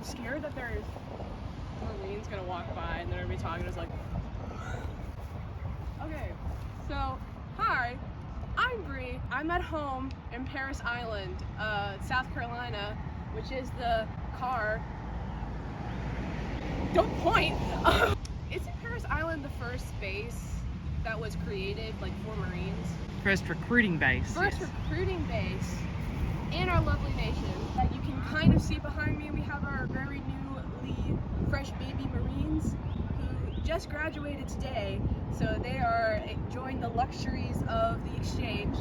scared that there's Marines gonna walk by and they're gonna be talking to us like, okay, so, hi, I'm Bree. I'm at home in Parris Island, South Carolina, which is the car. Don't point! Isn't Parris Island the first base that was created, like, for Marines? First recruiting base. First recruiting base in our lovely nation. That you can kind of see behind me, we have our very newly fresh baby Marines who just graduated today, so they are enjoying the luxuries of the exchange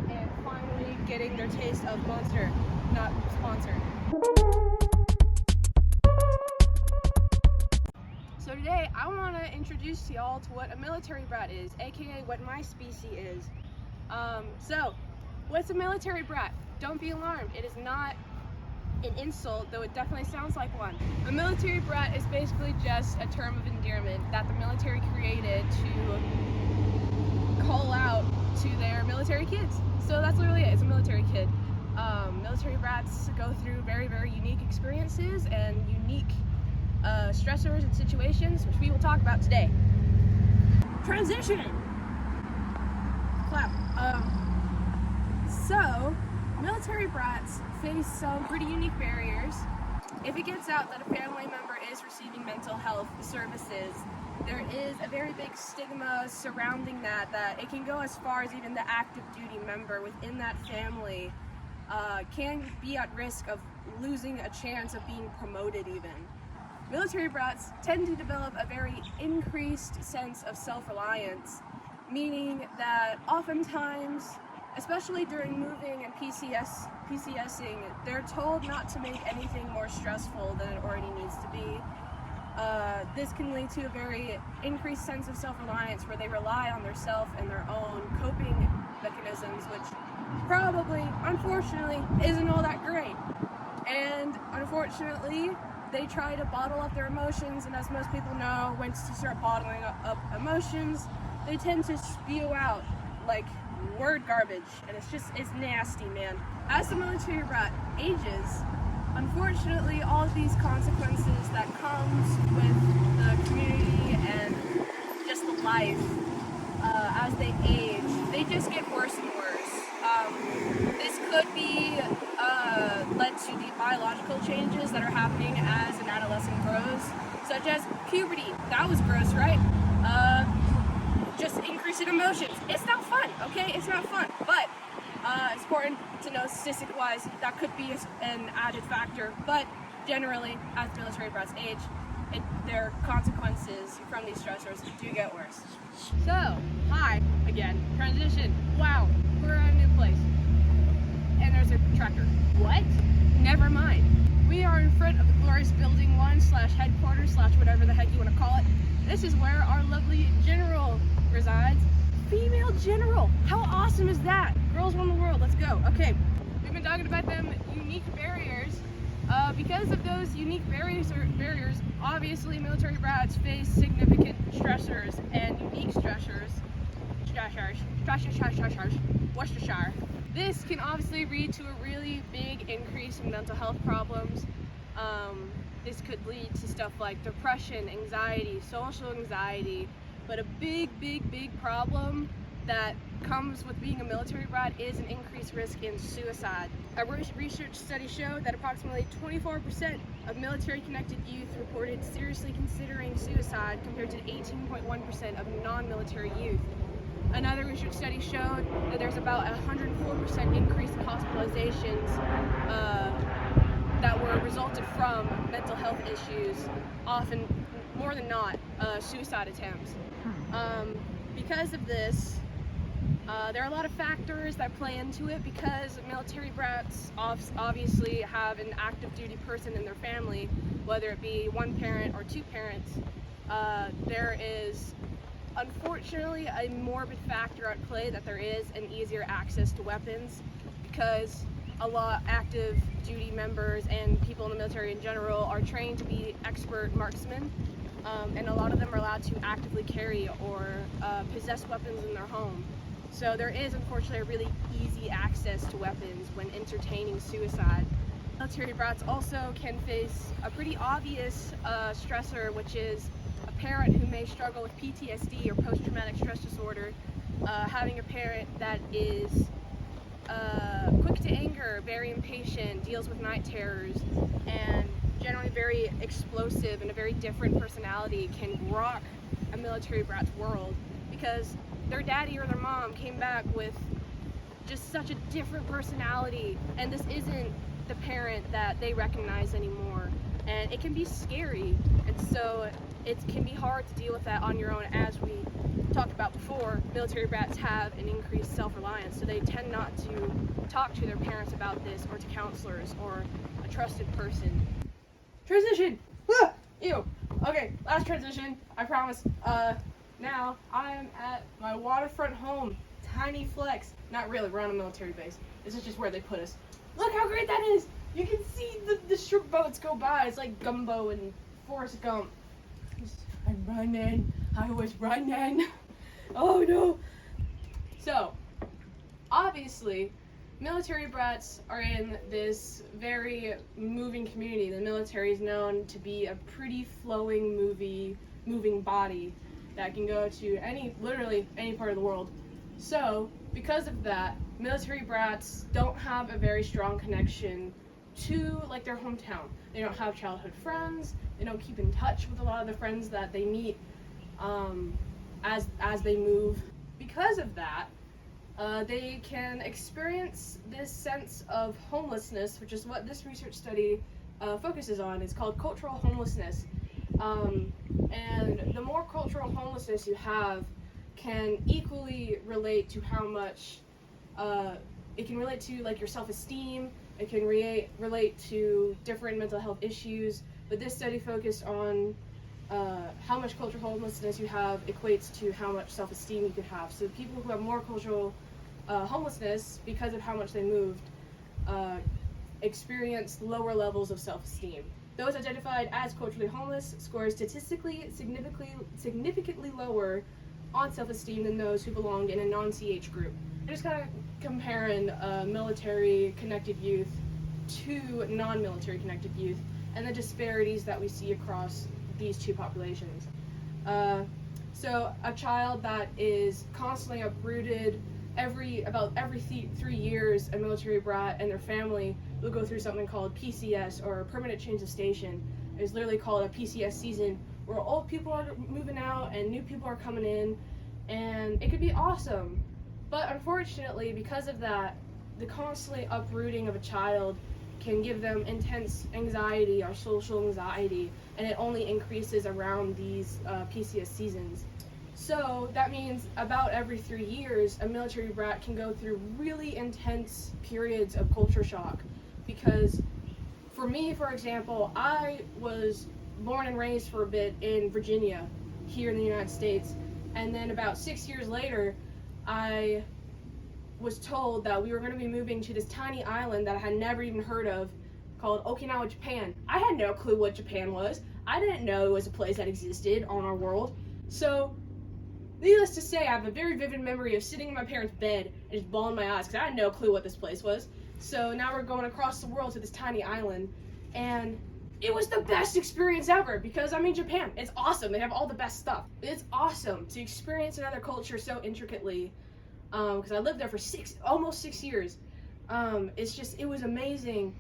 and finally getting their taste of Monster, not sponsored. So today I want to introduce to y'all to what a military brat is, aka what my species is. So what's a military brat? Don't be alarmed, it is not an insult, though it definitely sounds like one. A military brat is basically just a term of endearment that the military created to call out to their military kids. So that's literally it, it's a military kid. Military brats go through very, very unique experiences and unique stressors and situations, which we will talk about today. Transition! Clap. So, military brats face some pretty unique barriers. If it gets out that a family member is receiving mental health services, there is a very big stigma surrounding that it can go as far as even the active duty member within that family can be at risk of losing a chance of being promoted even. Military brats tend to develop a very increased sense of self-reliance, meaning that oftentimes, especially during moving and PCSing, they're told not to make anything more stressful than it already needs to be. This can lead to a very increased sense of self-reliance where they rely on their self and their own coping mechanisms, which probably, unfortunately, isn't all that great. And unfortunately, they try to bottle up their emotions, and as most people know, once you start bottling up emotions, they tend to spew out like word garbage, and it's nasty, man. As the military brat ages, unfortunately, all of these consequences that comes with the community and just the life as they age, they just get worse and worse. This could be led to the biological changes that are happening as an adolescent grows, such as puberty. That was gross, right? Just increasing emotions. It's not fun, okay? It's not fun, but it's important to know statistic-wise that could be an added factor, but generally, as military brats age, their consequences from these stressors do get worse. So, hi, again, transition. Wow, we're at a new place. And there's a tractor. What? Never mind. We are in front of the glorious building 1 / headquarters / whatever the heck you want to call it. This is where our lovely general resides. Female general. How awesome is that? Girls run the world. Let's go. Okay. We've been talking about them unique barriers. Because of those unique barriers, obviously military brats face significant stressors and unique stressors. Worcestershire. This can obviously lead to a really big increase in mental health problems. This could lead to stuff like depression, anxiety, social anxiety, but a big problem that comes with being a military brat is an increased risk in suicide. A research study showed that approximately 24% of military-connected youth reported seriously considering suicide compared to 18.1% of non-military youth. Another research study showed that there's about a 104% increase in hospitalizations that were resulted from mental health issues, often more than not suicide attempts. Because of this, there are a lot of factors that play into it because military brats obviously have an active duty person in their family, whether it be one parent or two parents. There is unfortunately a morbid factor at play that there is an easier access to weapons because a lot of active duty members and people in the military in general are trained to be expert marksmen, and a lot of them are allowed to actively carry or possess weapons in their home. So there is unfortunately a really easy access to weapons when entertaining suicide. Military brats also can face a pretty obvious stressor, which is a parent who may struggle with PTSD or post-traumatic stress disorder, having a parent that is quick to anger, very impatient, deals with night terrors, and generally very explosive and a very different personality can rock a military brat's world because their daddy or their mom came back with just such a different personality, and this isn't the parent that they recognize anymore, and it can be scary, and so it can be hard to deal with that on your own. As we talked about before, military brats have an increased self-reliance, so they tend not to talk to their parents about this or to counselors or a trusted person. Transition! Ah! Ew! Okay, last transition, I promise. Now I am at my waterfront home. Tiny flex. Not really, we're on a military base. This is just where they put us. Look how great that is! You can see the shrimp boats go by. It's like Gumbo and Forrest Gump. I'm running. I was running. Oh no! So, obviously, military brats are in this very moving community. The military is known to be a pretty flowing, moving body that can go to literally any part of the world. So, because of that, military brats don't have a very strong connection to like their hometown. They don't have childhood friends. They don't keep in touch with a lot of the friends that they meet as they move. Because of that, they can experience this sense of homelessness, which is what this research study focuses on. It's called cultural homelessness. And the more cultural homelessness you have can equally relate to how much it can relate to like your self-esteem. It can relate to different mental health issues, but this study focused on how much cultural homelessness you have equates to how much self-esteem you could have. So people who have more cultural homelessness because of how much they moved experience lower levels of self-esteem. Those identified as culturally homeless score statistically significantly lower on self-esteem than those who belonged in a non-CH group. Just kind of comparing military connected youth to non-military connected youth and the disparities that we see across these two populations. So a child that is constantly uprooted, about every 3 years, a military brat and their family will go through something called PCS, or permanent change of station. It's literally called a PCS season, where old people are moving out and new people are coming in, and it could be awesome. But unfortunately, because of that, the constantly uprooting of a child can give them intense anxiety or social anxiety, and it only increases around these PCS seasons. So that means about every 3 years, a military brat can go through really intense periods of culture shock. Because for me, for example, I was born and raised for a bit in Virginia, here in the United States, and then about 6 years later, I was told that we were going to be moving to this tiny island that I had never even heard of called Okinawa, Japan. I had no clue what Japan was. I didn't know it was a place that existed on our world. So, needless to say, I have a very vivid memory of sitting in my parents' bed and just bawling my eyes because I had no clue what this place was. So now we're going across the world to this tiny island, and it was the best experience ever because I'm in Japan. It's awesome. They have all the best stuff. It's awesome to experience another culture so intricately because I lived there for almost 6 years. It was amazing,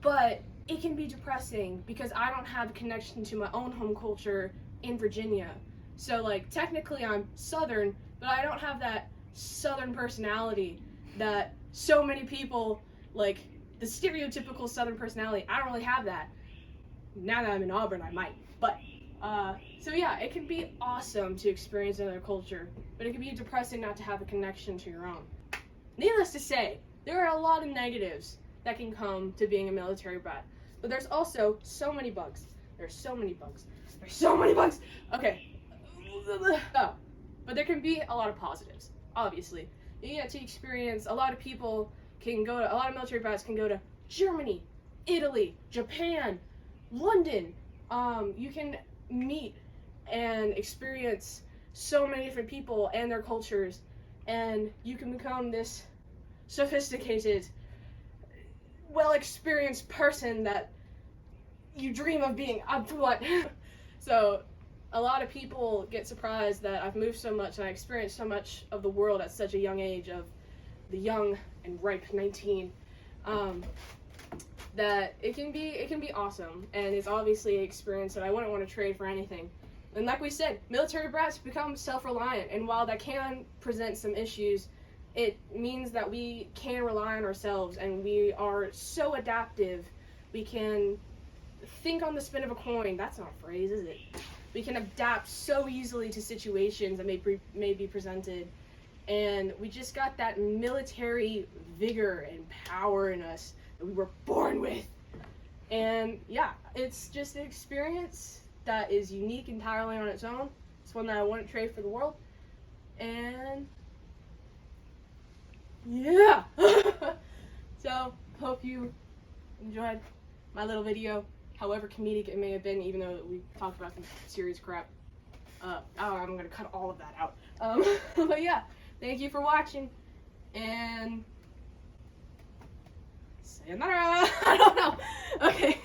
but it can be depressing because I don't have a connection to my own home culture in Virginia. So like technically I'm Southern, but I don't have that Southern personality that so many people, like the stereotypical Southern personality. I don't really have that. Now that I'm in Auburn, I might. But so yeah, it can be awesome to experience another culture, but it can be depressing not to have a connection to your own. Needless to say, there are a lot of negatives that can come to being a military brat, but there's also so many bugs. There's so many bugs. Okay. Oh, but there can be a lot of positives, obviously. You get to experience, a lot of military brats can go to Germany, Italy, Japan, London. You can meet and experience so many different people and their cultures, and you can become this sophisticated well-experienced person that you dream of being. What? So a lot of people get surprised that I've moved so much and I experienced so much of the world at such a young age, of the young and ripe 19. That it can be awesome, and it's obviously an experience that I wouldn't want to trade for anything. And like we said, military brats become self-reliant, and while that can present some issues, it means that we can rely on ourselves, and we are so adaptive. We can think on the spin of a coin. That's not a phrase, is it? We can adapt so easily to situations that may be presented, and we just got that military vigor and power in us that we were born with. And yeah, it's just an experience that is unique entirely on its own. It's one that I wouldn't trade for the world. And yeah. So hope you enjoyed my little video, however comedic it may have been, even though we talked about some serious crap. I'm gonna cut all of that out. But yeah, thank you for watching, and sayonara. I don't know. Okay.